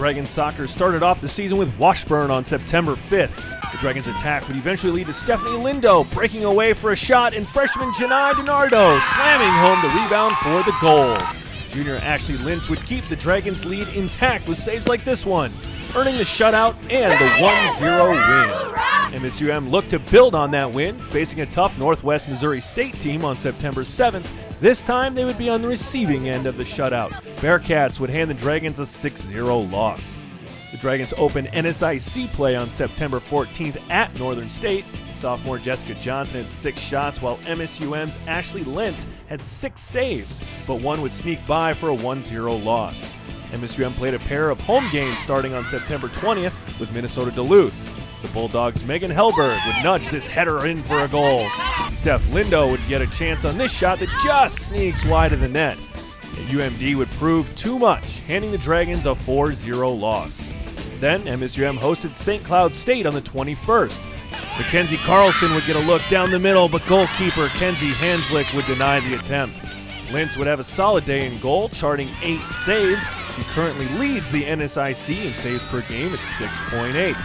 Dragons soccer started off the season with Washburn on September 5th. The Dragons' attack would eventually lead to Stephanie Lindo breaking away for a shot and freshman Janai DiNardo slamming home the rebound for the goal. Junior Ashley Lynch would keep the Dragons' lead intact with saves like this one, earning the shutout and the 1-0 win. MSUM looked to build on that win, facing a tough Northwest Missouri State team on September 7th. This time, they would be on the receiving end of the shutout. Bearcats would hand the Dragons a 6-0 loss. The Dragons opened NSIC play on September 14th at Northern State. Sophomore Jessica Johnson had 6 shots, while MSUM's Ashley Lentz had 6 saves, but one would sneak by for a 1-0 loss. MSUM played a pair of home games starting on September 20th with Minnesota Duluth. The Bulldogs' Megan Hellberg would nudge this header in for a goal. Steph Lindo would get a chance on this shot that just sneaks wide of the net. And UMD would prove too much, handing the Dragons a 4-0 loss. Then MSUM hosted St. Cloud State on the 21st. Mackenzie Carlson would get a look down the middle, but goalkeeper Kenzie Hanslick would deny the attempt. Lentz would have a solid day in goal, charting 8 saves. She currently leads the NSIC in saves per game at 6.8.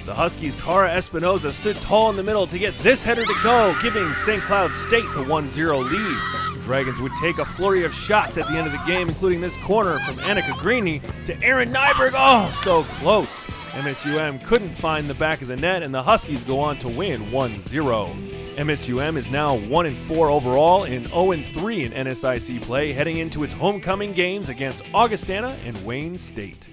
The Huskies' Cara Espinoza stood tall in the middle to get this header to go, giving St. Cloud State the 1-0 lead. The Dragons would take a flurry of shots at the end of the game, including this corner from Annika Greeny to Erin Nyberg. Oh, so close. MSUM couldn't find the back of the net, and the Huskies go on to win 1-0. MSUM is now 1-4 overall and 0-3 in NSIC play, heading into its homecoming games against Augustana and Wayne State.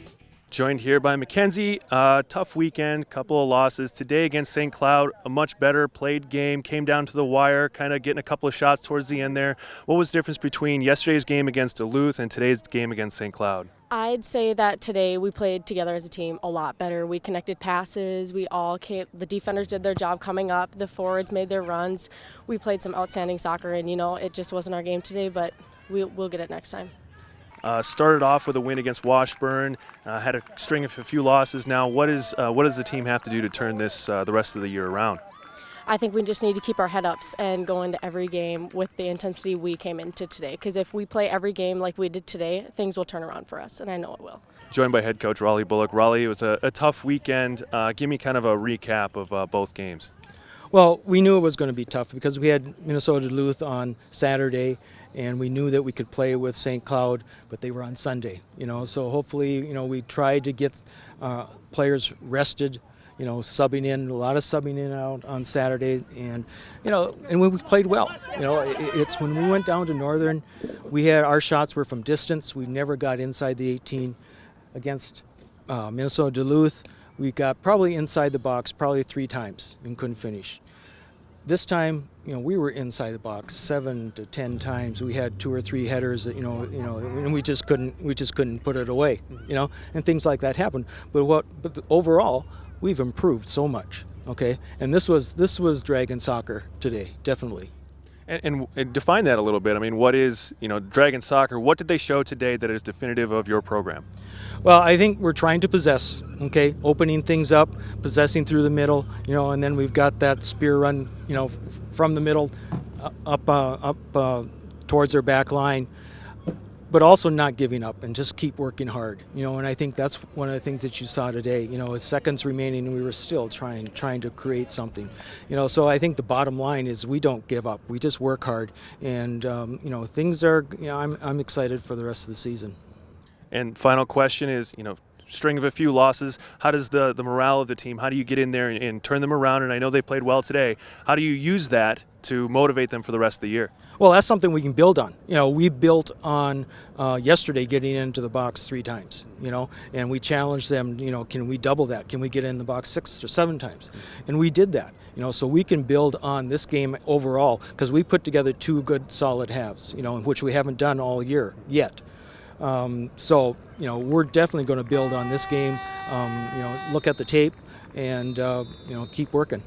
Joined here by Mackenzie. Tough weekend, couple of losses. Today against St. Cloud, a much better played game, came down to the wire, kind of getting a couple of shots towards the end there. What was the difference between yesterday's game against Duluth and today's game against St. Cloud? I'd say that today we played together as a team a lot better. We connected passes. The defenders did their job coming up. The forwards made their runs. We played some outstanding soccer, and it just wasn't our game today, but we'll get it next time. Started off with a win against Washburn, had a string of a few losses. Now, what does the team have to do to turn this the rest of the year around? I think we just need to keep our head ups and go into every game with the intensity we came into today. Because if we play every game like we did today, things will turn around for us, and I know it will. Joined by head coach Raleigh Bullock. Raleigh, it was a tough weekend. Give me kind of a recap of both games. Well, we knew it was going to be tough because we had Minnesota Duluth on Saturday, and we knew that we could play with St. Cloud, but they were on Sunday. So hopefully, we tried to get players rested. Subbing in, a lot of subbing in out on Saturday, and when we played well. It's when we went down to Northern, our shots were from distance. We never got inside the 18. Against Minnesota Duluth, we got probably inside the box probably 3 times and couldn't finish. This time, we were inside the box 7 to 10 times. We had 2 or 3 headers that, and we just couldn't put it away, and things like that happen. But overall, we've improved so much, okay? And this was Dragon soccer today, definitely. And define that a little bit. I mean, what is, Dragon soccer? What did they show today that is definitive of your program? Well, I think we're trying to possess, okay? Opening things up, possessing through the middle, and then we've got that spear run, from the middle up towards their back line. But also not giving up and just keep working hard, and I think that's one of the things that you saw today. With seconds remaining, and we were still trying to create something, So I think the bottom line is we don't give up. We just work hard, and things are. I'm excited for the rest of the season. And final question is, string of a few losses. How does the morale of the team? How do you get in there and turn them around? And I know they played well today. How do you use that to motivate them for the rest of the year? Well, that's something we can build on. We built on yesterday getting into the box 3 times, and we challenged them, can we double that? Can we get in the box 6 or 7 times? And we did that, so we can build on this game overall because we put together 2 good solid halves, which we haven't done all year yet. So, we're definitely going to build on this game, look at the tape and, keep working.